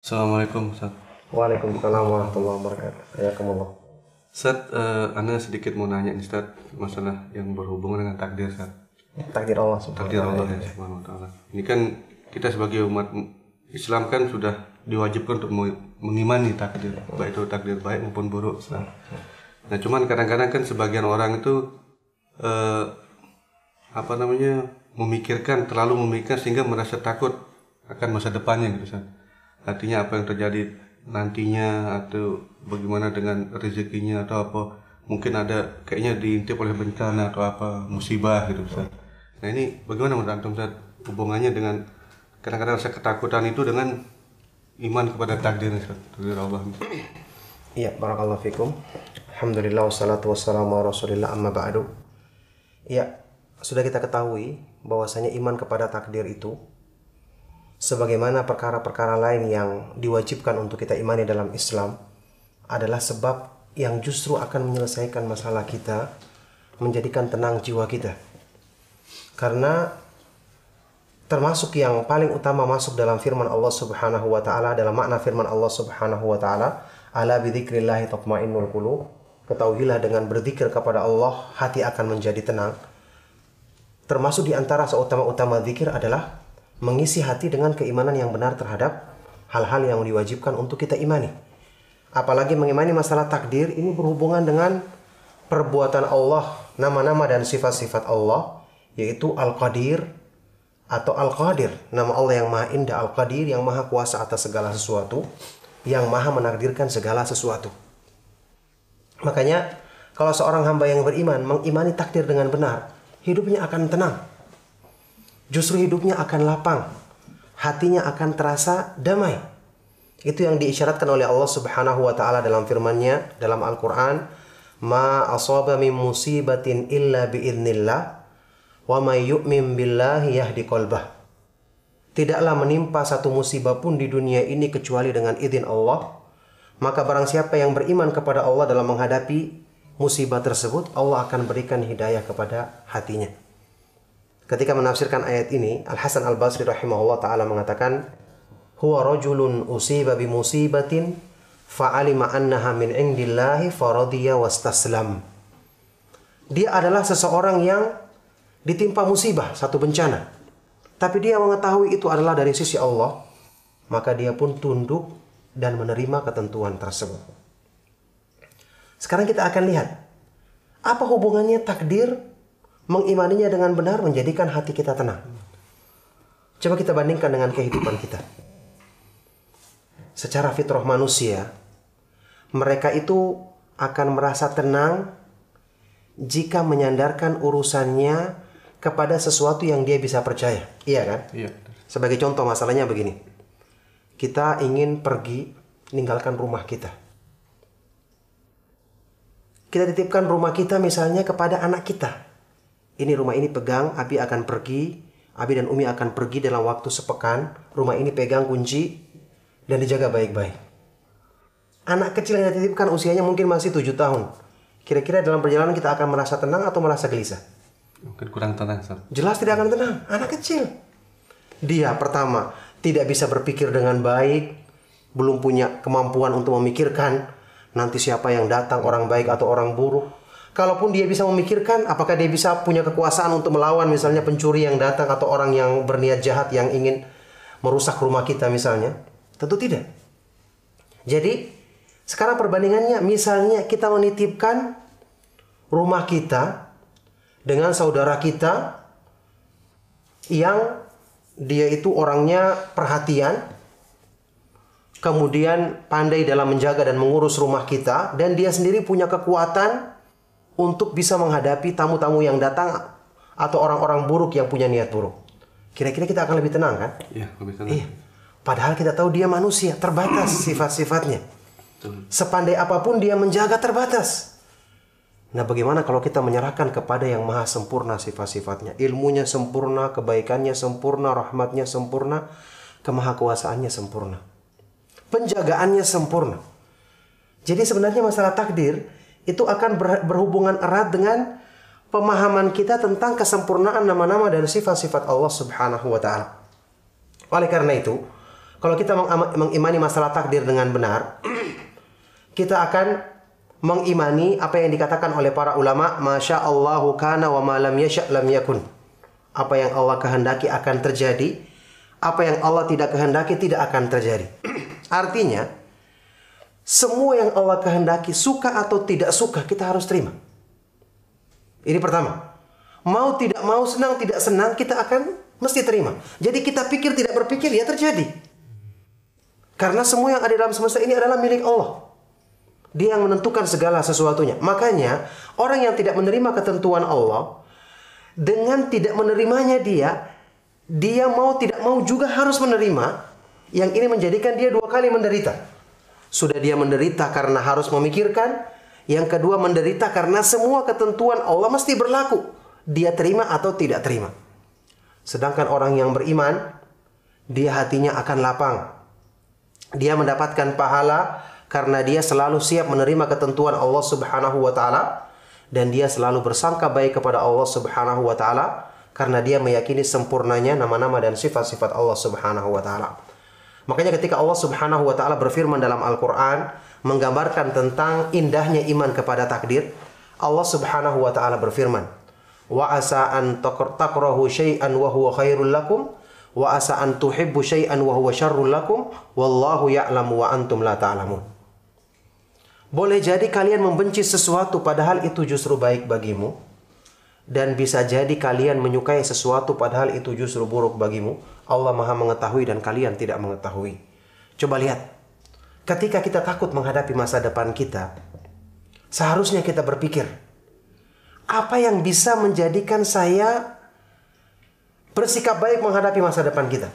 Assalamualaikum Ustaz. Waalaikumsalam warahmatullahi wabarakatuh. Hayakumullah. Ustaz, Anda sedikit mau nanya nih Ustaz, masalah yang berhubungan dengan takdir Ustaz. Takdir Allah subhanahu Takdir wa Allah ta'ala. ya subhanahu wa ta'ala. Ini kan kita sebagai umat Islam kan sudah diwajibkan untuk mengimani takdir, baik itu takdir baik maupun buruk Ustaz. Nah cuman kadang-kadang kan sebagian orang itu terlalu memikirkan sehingga merasa takut akan masa depannya gitu Ustaz. Artinya apa yang terjadi nantinya atau bagaimana dengan rezekinya atau apa, mungkin ada kayaknya diintip oleh bencana atau apa musibah gitu Ustaz. Nah ini bagaimana menurut antum Ustaz hubungannya dengan kadang-kadang rasa ketakutan itu dengan iman kepada takdir Ustaz, takdir Allah. Iya, barakallahu fikum. Alhamdulillah wassalatu wassalamu ala Rasulillah amma ba'du. Iya, sudah kita ketahui bahwasanya iman kepada takdir itu sebagaimana perkara-perkara lain yang diwajibkan untuk kita imani dalam Islam adalah sebab yang justru akan menyelesaikan masalah kita, menjadikan tenang jiwa kita. Karena termasuk yang paling utama masuk dalam firman Allah Subhanahu wa taala, dalam makna firman Allah Subhanahu wa taala, ala bidzikrillah tatmainnul qulub. Ketahuilah dengan berzikir kepada Allah hati akan menjadi tenang. Termasuk di antara seutama-utama zikir adalah mengisi hati dengan keimanan yang benar terhadap hal-hal yang diwajibkan untuk kita imani. Apalagi mengimani masalah takdir, ini berhubungan dengan perbuatan Allah, nama-nama dan sifat-sifat Allah, yaitu Al-Qadir atau Al-Qadir. Nama Allah yang maha indah, Al-Qadir, yang maha kuasa atas segala sesuatu, yang maha menakdirkan segala sesuatu. Makanya kalau seorang hamba yang beriman mengimani takdir dengan benar, hidupnya akan tenang. Justru hidupnya akan lapang, hatinya akan terasa damai. Itu yang diisyaratkan oleh Allah Subhanahu wa taala dalam firman-Nya dalam Al-Qur'an, "Ma asaba min musibatin illa biidznillah, wa may yu'min billahi yahdi qalbah." Tidaklah menimpa satu musibah pun di dunia ini kecuali dengan izin Allah. Maka barang siapa yang beriman kepada Allah dalam menghadapi musibah tersebut, Allah akan berikan hidayah kepada hatinya. Ketika menafsirkan ayat ini, Al-Hasan Al-Basri rahimahullah ta'ala mengatakan, huwa rajulun usiba bimusibatin fa'alima annaha min indillahi faradiya wastaslam. Dia adalah seseorang yang ditimpa musibah, satu bencana. Tapi dia mengetahui itu adalah dari sisi Allah, maka dia pun tunduk dan menerima ketentuan tersebut. Sekarang kita akan lihat, apa hubungannya takdir, mengimaninya dengan benar menjadikan hati kita tenang. Coba kita bandingkan dengan kehidupan kita. Secara fitrah manusia, mereka itu akan merasa tenang jika menyandarkan urusannya kepada sesuatu yang dia bisa percaya. Iya kan? Iya. Sebagai contoh masalahnya begini. Kita ingin pergi meninggalkan rumah kita. Kita titipkan rumah kita misalnya kepada anak kita. Ini rumah ini pegang, Abi akan pergi, Abi dan Umi akan pergi dalam waktu sepekan. Rumah ini pegang kunci dan dijaga baik-baik. Anak kecil yang dititipkan usianya mungkin masih 7 tahun. Kira-kira dalam perjalanan kita akan merasa tenang atau merasa gelisah? Mungkin kurang tenang Ustaz. Jelas tidak akan tenang. Anak kecil. Dia pertama tidak bisa berpikir dengan baik, belum punya kemampuan untuk memikirkan nanti siapa yang datang, orang baik atau orang buruk. Kalaupun dia bisa memikirkan, apakah dia bisa punya kekuasaan untuk melawan misalnya pencuri yang datang atau orang yang berniat jahat yang ingin merusak rumah kita misalnya? Tentu tidak. Jadi, sekarang perbandingannya, misalnya kita menitipkan rumah kita dengan saudara kita yang dia itu orangnya perhatian, kemudian pandai dalam menjaga dan mengurus rumah kita, dan dia sendiri punya kekuatan untuk bisa menghadapi tamu-tamu yang datang atau orang-orang buruk yang punya niat buruk. Kira-kira kita akan lebih tenang kan? Iya, lebih tenang. Iya. Padahal kita tahu dia manusia, terbatas sifat-sifatnya. Sepandai apapun dia menjaga terbatas. Nah, bagaimana kalau kita menyerahkan kepada yang maha sempurna sifat-sifatnya? Ilmunya sempurna, kebaikannya sempurna, rahmatnya sempurna, kemahakuasaannya sempurna, penjagaannya sempurna. Jadi sebenarnya masalah takdir itu akan berhubungan erat dengan pemahaman kita tentang kesempurnaan nama-nama dan sifat-sifat Allah Subhanahu wa ta'ala. Oleh karena itu, Kalau kita mengimani masalah takdir dengan benar, kita akan mengimani apa yang dikatakan oleh para ulama, Masya Allahu kana wa ma lam yasha' lam yakun. Apa yang Allah kehendaki akan terjadi, apa yang Allah tidak kehendaki tidak akan terjadi. Artinya, semua yang Allah kehendaki, suka atau tidak suka, kita harus terima. Ini pertama. Mau tidak mau, senang tidak senang, kita akan mesti terima. Jadi kita pikir tidak berpikir, ya terjadi. Karena semua yang ada dalam semesta ini adalah milik Allah. Dia yang menentukan segala sesuatunya. Makanya, orang yang tidak menerima ketentuan Allah, dengan tidak menerimanya dia mau tidak mau juga harus menerima. Yang ini menjadikan dia dua kali menderita. Sudah dia menderita karena harus memikirkan. Yang kedua menderita karena semua ketentuan Allah mesti berlaku. Dia terima atau tidak terima. Sedangkan orang yang beriman, dia hatinya akan lapang. Dia mendapatkan pahala karena dia selalu siap menerima ketentuan Allah Subhanahu wa taala, dan dia selalu bersangka baik kepada Allah Subhanahu wa taala karena dia meyakini sempurnanya nama-nama dan sifat-sifat Allah Subhanahu wa taala. Makanya ketika Allah Subhanahu wa taala berfirman dalam Al-Qur'an menggambarkan tentang indahnya iman kepada takdir, Allah Subhanahu wa taala berfirman, "Wa asa an takrahu syai'an wa huwa khairul lakum, wa asa an tuhibbu syai'an wa huwa syarrul lakum, wallahu ya'lamu wa antum la ta'lamun." Boleh jadi kalian membenci sesuatu padahal itu justru baik bagimu, dan bisa jadi kalian menyukai sesuatu padahal itu justru buruk bagimu. Allah Maha mengetahui dan kalian tidak mengetahui. Coba lihat, ketika kita takut menghadapi masa depan kita, seharusnya kita berpikir, apa yang bisa menjadikan saya bersikap baik menghadapi masa depan kita?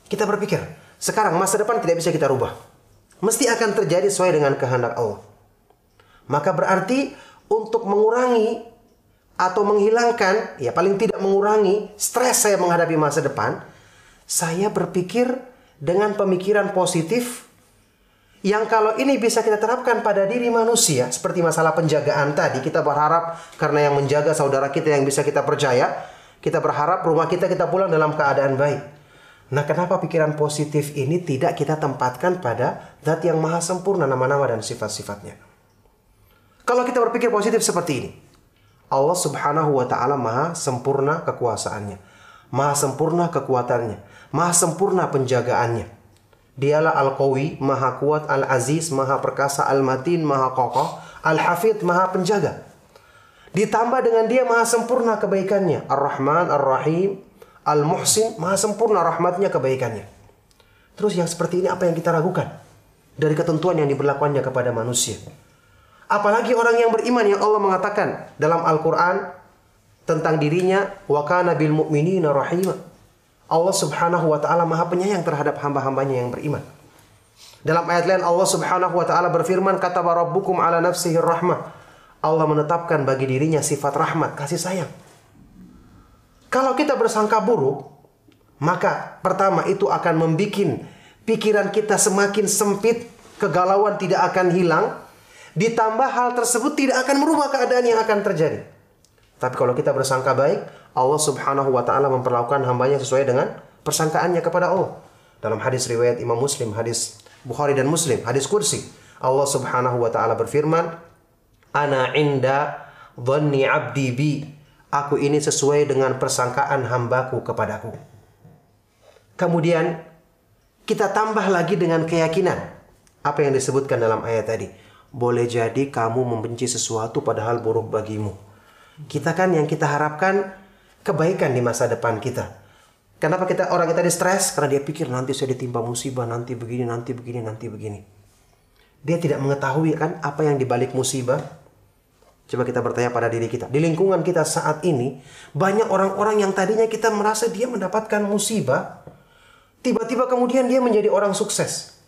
Kita berpikir, sekarang masa depan tidak bisa kita rubah. Mesti akan terjadi sesuai dengan kehendak Allah. Maka berarti untuk mengurangi atau menghilangkan, ya paling tidak mengurangi stres saya menghadapi masa depan, saya berpikir dengan pemikiran positif yang kalau ini bisa kita terapkan pada diri manusia, seperti masalah penjagaan tadi. Kita berharap karena yang menjaga saudara kita yang bisa kita percaya, kita berharap rumah kita pulang dalam keadaan baik. Nah, kenapa pikiran positif ini tidak kita tempatkan pada Zat yang maha sempurna nama-nama dan sifat-sifatnya? Kalau kita berpikir positif seperti ini, Allah Subhanahu wa ta'ala maha sempurna kekuasaannya, maha sempurna kekuatannya, maha sempurna penjagaannya. Dialah Al-Qawi, maha kuat, Al-Aziz, maha perkasa, Al-Matin, maha kokoh, Al-Hafidh, maha penjaga. Ditambah dengan dia maha sempurna kebaikannya, Ar-Rahman, Ar-Rahim, Al-Muhsin, maha sempurna rahmatnya, kebaikannya. Terus yang seperti ini apa yang kita ragukan dari ketentuan yang diberlakukannya kepada manusia? Apalagi orang yang beriman yang Allah mengatakan dalam Al-Quran tentang dirinya, wa kana bil mu'minina rahima. Allah Subhanahu wa ta'ala maha penyayang terhadap hamba-hambanya yang beriman. Dalam ayat lain Allah Subhanahu wa ta'ala berfirman, kataba rabbukum ala nafsihi rahmah. Allah menetapkan bagi dirinya sifat rahmat, kasih sayang. Kalau kita bersangka buruk, maka pertama itu akan membuat pikiran kita semakin sempit, kegalauan tidak akan hilang, ditambah hal tersebut tidak akan merubah keadaan yang akan terjadi. Tapi kalau kita bersangka baik, Allah Subhanahu wa ta'ala memperlakukan hambanya sesuai dengan persangkaannya kepada Allah. Dalam hadis riwayat Imam Muslim, hadis Bukhari dan Muslim, hadis kursi, Allah Subhanahu wa ta'ala berfirman, Ana inda dhanni abdi bi. Aku ini sesuai dengan persangkaan hambaku kepadaku. Kemudian kita tambah lagi dengan keyakinan apa yang disebutkan dalam ayat tadi. Boleh jadi kamu membenci sesuatu padahal buruk bagimu. Kita kan yang kita harapkan kebaikan di masa depan kita. Kenapa orang kita stres? Karena dia pikir nanti saya ditimpa musibah, nanti begini, nanti begini, nanti begini. Dia tidak mengetahui kan apa yang dibalik musibah. Coba kita bertanya pada diri kita. Di lingkungan kita saat ini, banyak orang-orang yang tadinya kita merasa dia mendapatkan musibah, tiba-tiba kemudian dia menjadi orang sukses.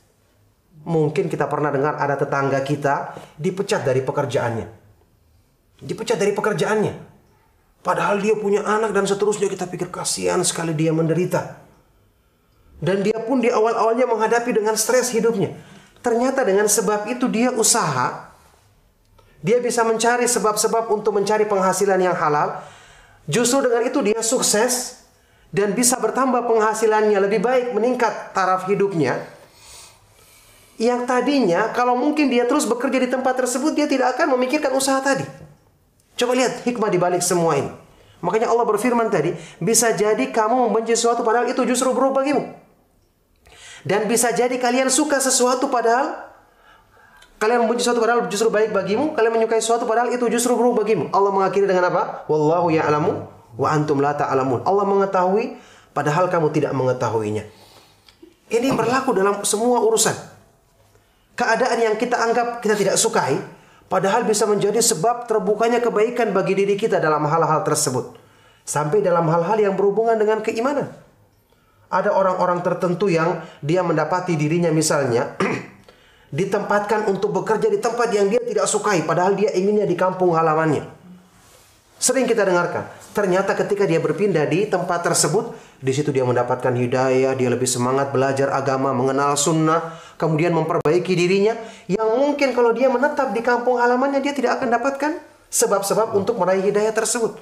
Mungkin kita pernah dengar ada tetangga kita dipecat dari pekerjaannya. Dipecat dari pekerjaannya. Padahal dia punya anak dan seterusnya, kita pikir kasihan sekali dia menderita. Dan dia pun di awal-awalnya menghadapi dengan stres hidupnya. Ternyata dengan sebab itu dia usaha. Dia bisa mencari sebab-sebab untuk mencari penghasilan yang halal. Justru dengan itu dia sukses. dan bisa bertambah penghasilannya, lebih baik, meningkat taraf hidupnya, yang tadinya kalau mungkin dia terus bekerja di tempat tersebut, dia tidak akan memikirkan usaha tadi. Coba lihat hikmah di balik semua ini. Makanya Allah berfirman tadi, bisa jadi kamu membenci sesuatu padahal itu justru buruk bagimu. Dan bisa jadi kalian suka sesuatu padahal kalian membenci sesuatu padahal justru baik bagimu, kalian menyukai sesuatu padahal itu justru buruk bagimu. Allah mengakhiri dengan apa? Wallahu ya'lamu wa antum la ta'lamun. Allah mengetahui padahal kamu tidak mengetahuinya. Ini berlaku dalam semua urusan. Keadaan yang kita anggap kita tidak sukai, padahal bisa menjadi sebab terbukanya kebaikan bagi diri kita dalam hal-hal tersebut. Sampai dalam hal-hal yang berhubungan dengan keimanan. Ada orang-orang tertentu yang dia mendapati dirinya misalnya ditempatkan untuk bekerja di tempat yang dia tidak sukai, padahal dia inginnya di kampung halamannya. Sering kita dengarkan, ternyata ketika dia berpindah di tempat tersebut, di situ dia mendapatkan hidayah, dia lebih semangat belajar agama, mengenal sunnah, kemudian memperbaiki dirinya, yang mungkin kalau dia menetap di kampung halamannya, dia tidak akan dapatkan sebab-sebab untuk meraih hidayah tersebut.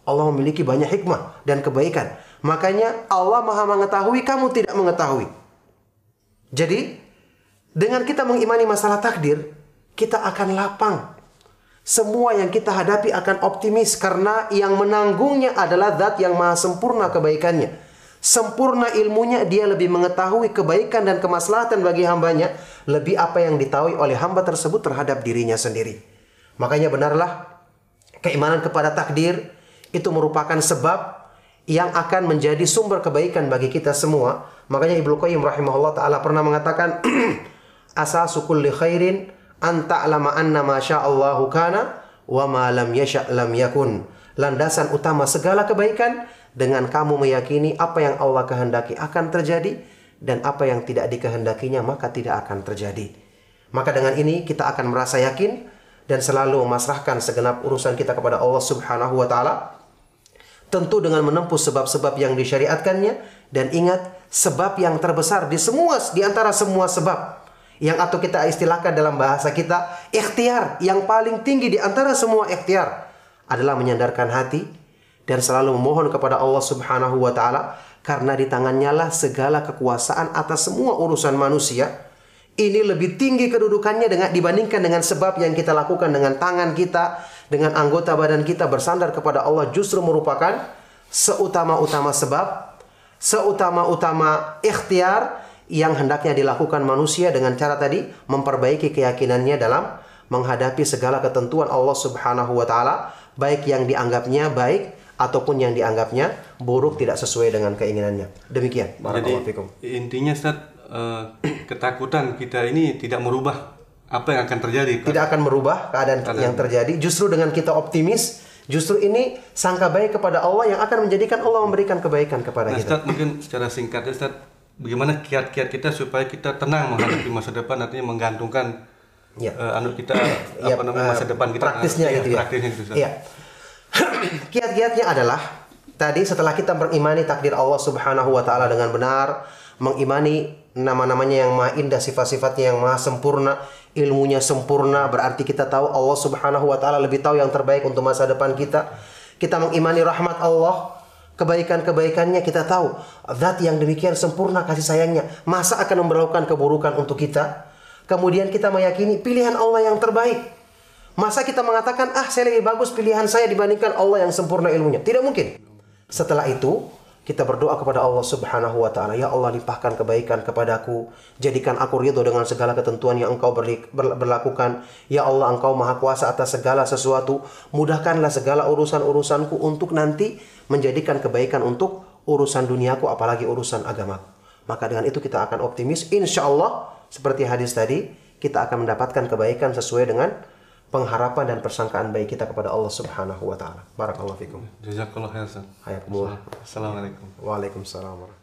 Allah memiliki banyak hikmah dan kebaikan. Makanya Allah Maha mengetahui, kamu tidak mengetahui. Jadi, dengan kita mengimani masalah takdir, kita akan lapang. Semua yang kita hadapi akan optimis, karena yang menanggungnya adalah Zat yang maha sempurna kebaikannya. Sempurna ilmunya, dia lebih mengetahui kebaikan dan kemaslahatan bagi hambanya, lebih apa yang ditahui oleh hamba tersebut terhadap dirinya sendiri. Makanya benarlah, keimanan kepada takdir itu merupakan sebab yang akan menjadi sumber kebaikan bagi kita semua. Makanya Ibnu Qayyim rahimahullah ta'ala pernah mengatakan, asasu kulli khairin an ta'lama anna ma sya'allahu kana wa ma lam yasha' lam yakun. Landasan utama segala kebaikan dengan kamu meyakini apa yang Allah kehendaki akan terjadi, dan apa yang tidak dikehendakinya maka tidak akan terjadi. Maka dengan ini kita akan merasa yakin dan selalu memasrahkan segenap urusan kita kepada Allah Subhanahu wa taala. Tentu dengan menempuh sebab-sebab yang disyariatkannya, dan ingat sebab yang terbesar di antara semua sebab yang atau kita istilahkan dalam bahasa kita ikhtiar, yang paling tinggi di antara semua ikhtiar adalah menyandarkan hati dan selalu memohon kepada Allah Subhanahu wa taala, karena di tangannya lah segala kekuasaan atas semua urusan manusia. Ini lebih tinggi kedudukannya dibandingkan dengan sebab yang kita lakukan dengan tangan kita, dengan anggota badan kita. Bersandar kepada Allah justru merupakan seutama-utama sebab, seutama-utama ikhtiar yang hendaknya dilakukan manusia dengan cara tadi memperbaiki keyakinannya dalam menghadapi segala ketentuan Allah Subhanahu wa taala, baik yang dianggapnya baik ataupun yang dianggapnya buruk, tidak sesuai dengan keinginannya. Demikian. Barakallahu fikum. Intinya Ustaz, ketakutan kita ini tidak merubah apa yang akan terjadi. Tidak akan merubah keadaan yang terjadi. Justru dengan kita optimis, justru ini sangka baik kepada Allah yang akan menjadikan Allah memberikan kebaikan kepada kita. Ustaz, mungkin secara singkat Ustaz, bagaimana kiat-kiat kita supaya kita tenang menghadapi masa depan, artinya menggantungkan kita masa depan kita, praktisnya gitu ya. Praktisnya gitu, Ustaz. Iya. Kiat-kiatnya adalah tadi, setelah kita mengimani takdir Allah Subhanahu wa taala dengan benar, mengimani nama-namanya yang maha indah, sifat-sifatnya yang maha sempurna, ilmunya sempurna, berarti kita tahu Allah Subhanahu wa taala lebih tahu yang terbaik untuk masa depan kita. Kita mengimani rahmat Allah, kebaikan-kebaikannya, kita tahu Zat yang demikian sempurna kasih sayangnya, masa akan memberlakukan keburukan untuk kita. Kemudian kita meyakini pilihan Allah yang terbaik. Masa kita mengatakan, saya lebih bagus pilihan saya dibandingkan Allah yang sempurna ilmunya? Tidak mungkin. Setelah itu, kita berdoa kepada Allah Subhanahu wa taala, ya Allah, limpahkan kebaikan kepadaku, jadikan aku ridho dengan segala ketentuan yang Engkau berlakukan. Ya Allah, Engkau maha kuasa atas segala sesuatu, mudahkanlah segala urusan-urusanku untuk nanti menjadikan kebaikan untuk urusan duniaku, apalagi urusan agamaku. Maka dengan itu kita akan optimis, insya Allah seperti hadis tadi, kita akan mendapatkan kebaikan sesuai dengan pengharapan dan persangkaan baik kita kepada Allah Subhanahu wa taala. Barakallahu fikum. Jazakallahu khairan. Hayakumullah. Assalamualaikum. Waalaikumsalam warahmatullahi wabarakatuh.